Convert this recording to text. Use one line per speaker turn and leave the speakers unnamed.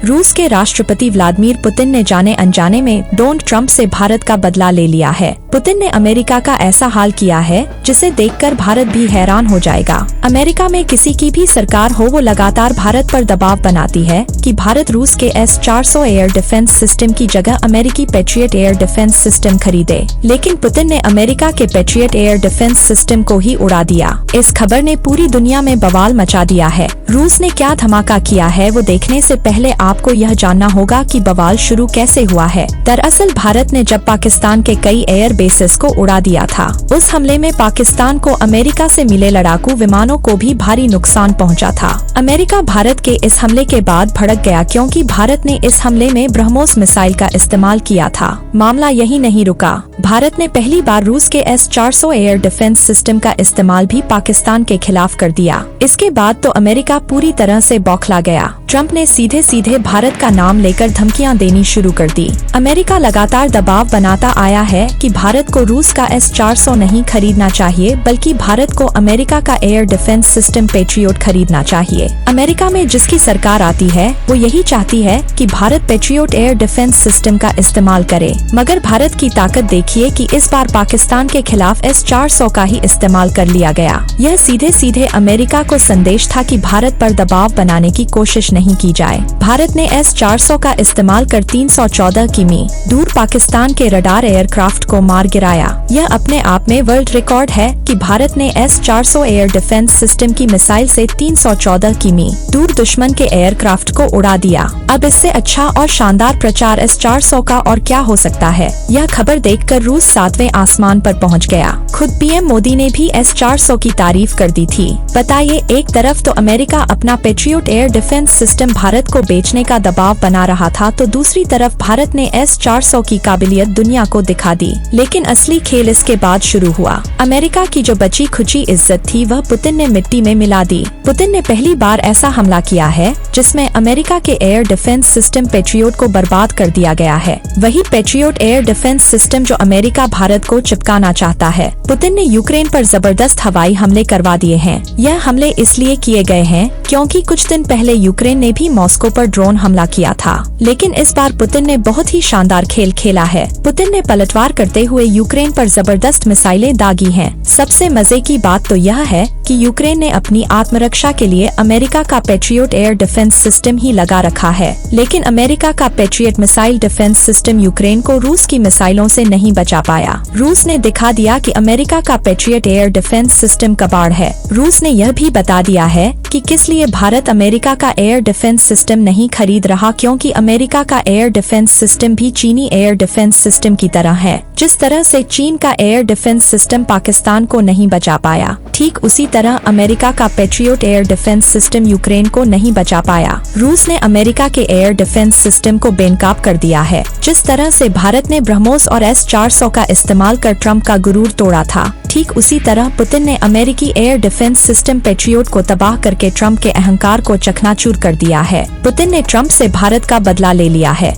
रूस के राष्ट्रपति व्लादिमीर पुतिन ने जाने अनजाने में डोनाल्ड ट्रंप से भारत का बदला ले लिया है। पुतिन ने अमेरिका का ऐसा हाल किया है जिसे देखकर भारत भी हैरान हो जाएगा। अमेरिका में किसी की भी सरकार हो, वो लगातार भारत पर दबाव बनाती है कि भारत रूस के S-400 एयर डिफेंस सिस्टम की जगह अमेरिकी पैट्रियट एयर डिफेंस सिस्टम खरीदे। लेकिन पुतिन ने अमेरिका के पैट्रियट एयर डिफेंस सिस्टम को ही उड़ा दिया। इस खबर ने पूरी दुनिया में बवाल मचा दिया है। रूस ने क्या धमाका किया है वो देखने से पहले आपको यह जानना होगा कि बवाल शुरू कैसे हुआ है। दरअसल भारत ने जब पाकिस्तान के कई एयर बेसेस को उड़ा दिया था, उस हमले में पाकिस्तान को अमेरिका से मिले लड़ाकू विमानों को भी भारी नुकसान पहुंचा था। अमेरिका भारत के इस हमले के बाद भड़क गया क्योंकि भारत ने इस हमले में ब्रह्मोस मिसाइल का इस्तेमाल किया था। मामला यही नहीं रुका, भारत ने पहली बार रूस के S-400 एयर डिफेंस सिस्टम का इस्तेमाल भी पाकिस्तान के खिलाफ कर दिया। इसके बाद तो अमेरिका पूरी तरह से बौखला गया। ट्रंप ने सीधे सीधे भारत का नाम लेकर धमकियां देनी शुरू कर दी। अमेरिका लगातार दबाव बनाता आया है कि भारत को रूस का S-400 नहीं खरीदना चाहिए, बल्कि भारत को अमेरिका का एयर डिफेंस सिस्टम पैट्रियट खरीदना चाहिए। अमेरिका में जिसकी सरकार आती है वो यही चाहती है कि Bharat patriot air defence system का इस्तेमाल करे, मगर भारत की ताकत देखिए कि इस बार पाकिस्तान के खिलाफ S-400 का ही इस्तेमाल कर लिया गया। यह सीधे सीधे अमेरिका को संदेश था कि भारत पर दबाव बनाने की कोशिश नहीं की जाए। भारत ने S-400 का इस्तेमाल कर 314 किमी दूर पाकिस्तान के रडार एयरक्राफ्ट को मार गिराया। यह अपने आप में वर्ल्ड रिकॉर्ड है कि भारत ने S-400 एयर डिफेंस सिस्टम की मिसाइल से 314 किमी दूर दुश्मन के एयरक्राफ्ट को उड़ा दिया। अब इससे अच्छा और शानदार प्रचार S-400 का और क्या हो सकता है। यह खबर देखकर रूस 7वें आसमान पर पहुंच गया। खुद पीएम मोदी ने भी S-400 की तारीफ कर दी थी। बताइए, एक तरफ तो अमेरिका अपना patriot air defence system Bharat को बेचने का दबाव बना रहा था, तो दूसरी तरफ भारत ने S-400 की काबिलियत दुनिया को दिखा दी। लेकिन असली खेल इसके बाद शुरू हुआ। अमेरिका की जो बची खुची इज्जत थी वह पुतिन ने मिट्टी में मिला दी। पुतिन ने पहली बार ऐसा हमला किया है जिसमें अमेरिका के एयर डिफेंस सिस्टम पैट्रियट को बर्बाद कर दिया गया है। वही पैट्रियट एयर डिफेंस सिस्टम जो अमेरिका भारत को चिपकाना चाहता है। पुतिन ने यूक्रेन पर जबरदस्त हवाई हमले करवा दिए हैं। यह हमले इसलिए किए गए हैं क्योंकि कुछ दिन पहले यूक्रेन ने भी मॉस्को पर ड्रोन हमला किया था। लेकिन इस बार पुतिन ने बहुत ही शानदार खेल खेला है। पुतिन ने पलटवार करते हुए यूक्रेन पर जबरदस्त मिसाइलें दागी हैं। सबसे मजे की बात तो यह है कि यूक्रेन ने अपनी आत्मरक्षा के लिए अमेरिका का पैट्रियट एयर डिफेंस सिस्टम ही लगा रखा है। लेकिन अमेरिका का patriot missile defence system Ukraine को रूस की मिसाइलों से नहीं बचा पाया। रूस ने दिखा दिया कि अमेरिका का पैट्रियट एयर डिफेंस सिस्टम कबाड़ है। रूस ने यह भी बता दिया है कि किस लिए भारत अमेरिका का एयर डिफेंस सिस्टम नहीं खरीद रहा, क्योंकि अमेरिका का एयर डिफेंस सिस्टम भी चीनी एयर डिफेंस सिस्टम की तरह है। जिस तरह से चीन का एयर डिफेंस सिस्टम पाकिस्तान को नहीं बचा पाया, ठीक उसी तरह अमेरिका का patriot air defence system Ukraine को नहीं बचा पाया। रूस ने अमेरिका के एयर डिफेंस सिस्टम को बेनकाब कर दिया है। जिस तरह से भारत ने ब्रह्मोस और S-400 का इस्तेमाल कर ट्रंप का गुरूर तोड़ा था, ठीक उसी तरह पुतिन ने अमेरिकी एयर डिफेंस सिस्टम पैट्रियट को तबाह करके ट्रंप के अहंकार को चकनाचूर कर दिया है। पुतिन ने ट्रंप से भारत का बदला ले लिया है।